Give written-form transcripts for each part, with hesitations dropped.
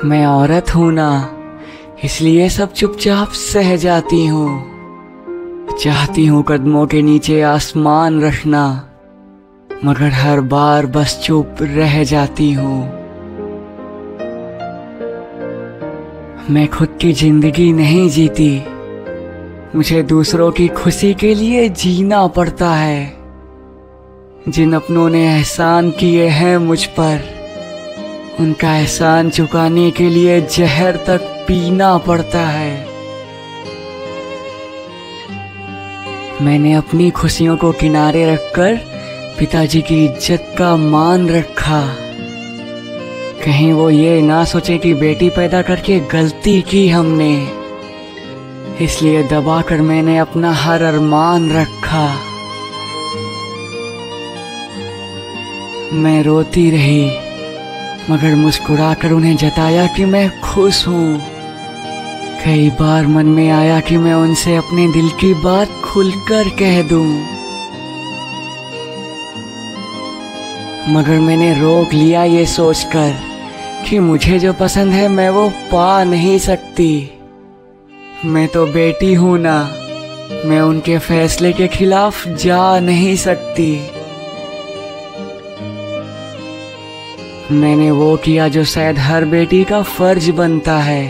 मैं औरत हूं ना, इसलिए सब चुपचाप सह जाती हूँ। चाहती हूँ कदमों के नीचे आसमान रखना, मगर हर बार बस चुप रह जाती हूँ। मैं खुद की जिंदगी नहीं जीती, मुझे दूसरों की खुशी के लिए जीना पड़ता है। जिन अपनों ने एहसान किए हैं मुझ पर, उनका एहसान चुकाने के लिए जहर तक पीना पड़ता है। मैंने अपनी खुशियों को किनारे रखकर पिताजी की इज्जत का मान रखा। कहीं वो ये ना सोचे कि बेटी पैदा करके गलती की हमने, इसलिए दबाकर मैंने अपना हर अरमान रखा। मैं रोती रही, मगर मुस्कुराकर उन्हें जताया कि मैं खुश हूँ। कई बार मन में आया कि मैं उनसे अपने दिल की बात खुलकर कह दूं, मगर मैंने रोक लिया ये सोचकर कि मुझे जो पसंद है मैं वो पा नहीं सकती। मैं तो बेटी हूं ना, मैं उनके फैसले के खिलाफ जा नहीं सकती। मैंने वो किया जो शायद हर बेटी का फर्ज बनता है,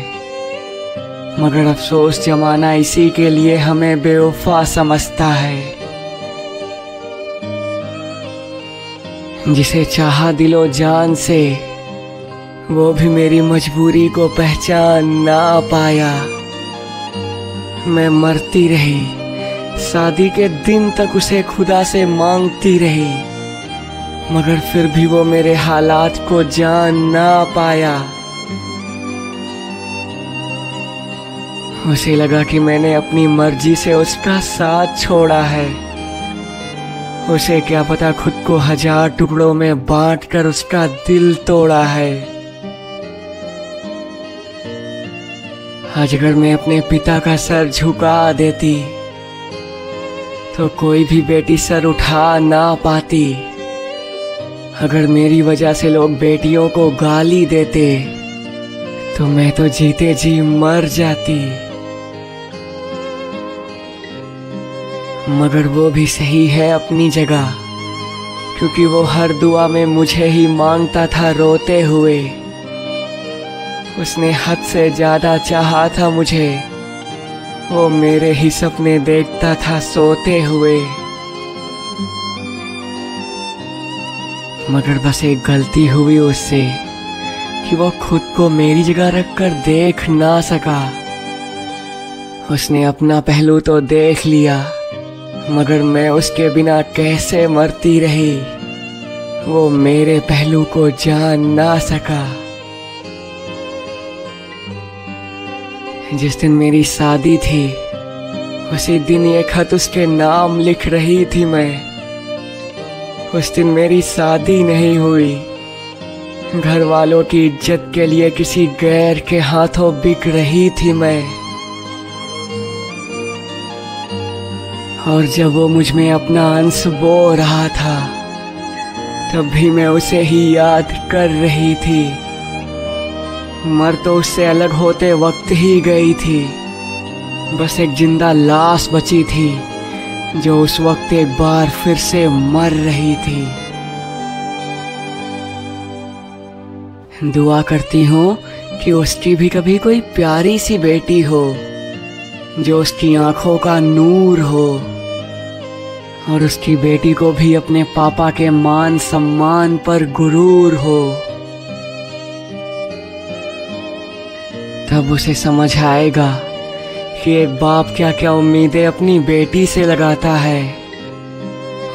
मगर अफसोस जमाना इसी के लिए हमें बेवफा समझता है। जिसे चाहा दिलो जान से, वो भी मेरी मजबूरी को पहचान ना पाया। मैं मरती रही, शादी के दिन तक उसे खुदा से मांगती रही, मगर फिर भी वो मेरे हालात को जान ना पाया। उसे लगा कि मैंने अपनी मर्जी से उसका साथ छोड़ा है। उसे क्या पता खुद को 1000 टुकड़ों में बांटकर उसका दिल तोड़ा है। आज अगर मैं अपने पिता का सर झुका देती, तो कोई भी बेटी सर उठा ना पाती। अगर मेरी वजह से लोग बेटियों को गाली देते, तो मैं तो जीते जी मर जाती। मगर वो भी सही है अपनी जगह, क्योंकि वो हर दुआ में मुझे ही मांगता था रोते हुए। उसने हद से ज्यादा चाहा था मुझे, वो मेरे ही सपने देखता था सोते हुए। मगर बस एक गलती हुई उससे कि वो खुद को मेरी जगह रखकर देख ना सका। उसने अपना पहलू तो देख लिया, मगर मैं उसके बिना कैसे मरती रही, वो मेरे पहलू को जान ना सका। जिस दिन मेरी शादी थी, उसी दिन ये खत उसके नाम लिख रही थी मैं। उस दिन मेरी शादी नहीं हुई, घर वालों की इज्जत के लिए किसी गैर के हाथों बिक रही थी मैं। और जब वो मुझ में अपना अंश बो रहा था, तब भी मैं उसे ही याद कर रही थी। मर तो उससे अलग होते वक्त ही गई थी, बस एक जिंदा लाश बची थी जो उस वक्त एक बार फिर से मर रही थी। दुआ करती हूँ कि उसकी भी कभी कोई प्यारी सी बेटी हो, जो उसकी आंखों का नूर हो, और उसकी बेटी को भी अपने पापा के मान सम्मान पर गुरूर हो। तब उसे समझ आएगा कि एक बाप क्या क्या उम्मीदें अपनी बेटी से लगाता है,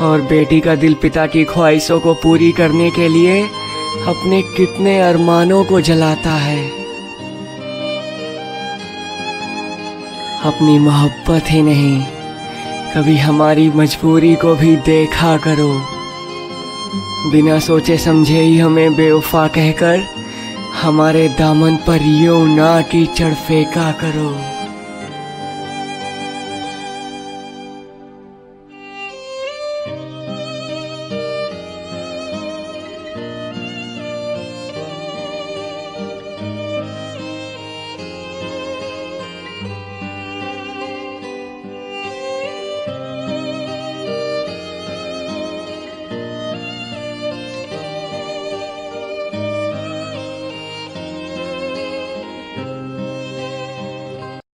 और बेटी का दिल पिता की ख्वाहिशों को पूरी करने के लिए अपने कितने अरमानों को जलाता है। अपनी मोहब्बत ही नहीं, कभी हमारी मजबूरी को भी देखा करो। बिना सोचे समझे ही हमें बेवफा कहकर हमारे दामन पर यूं ना कीचड़ फेंका करो।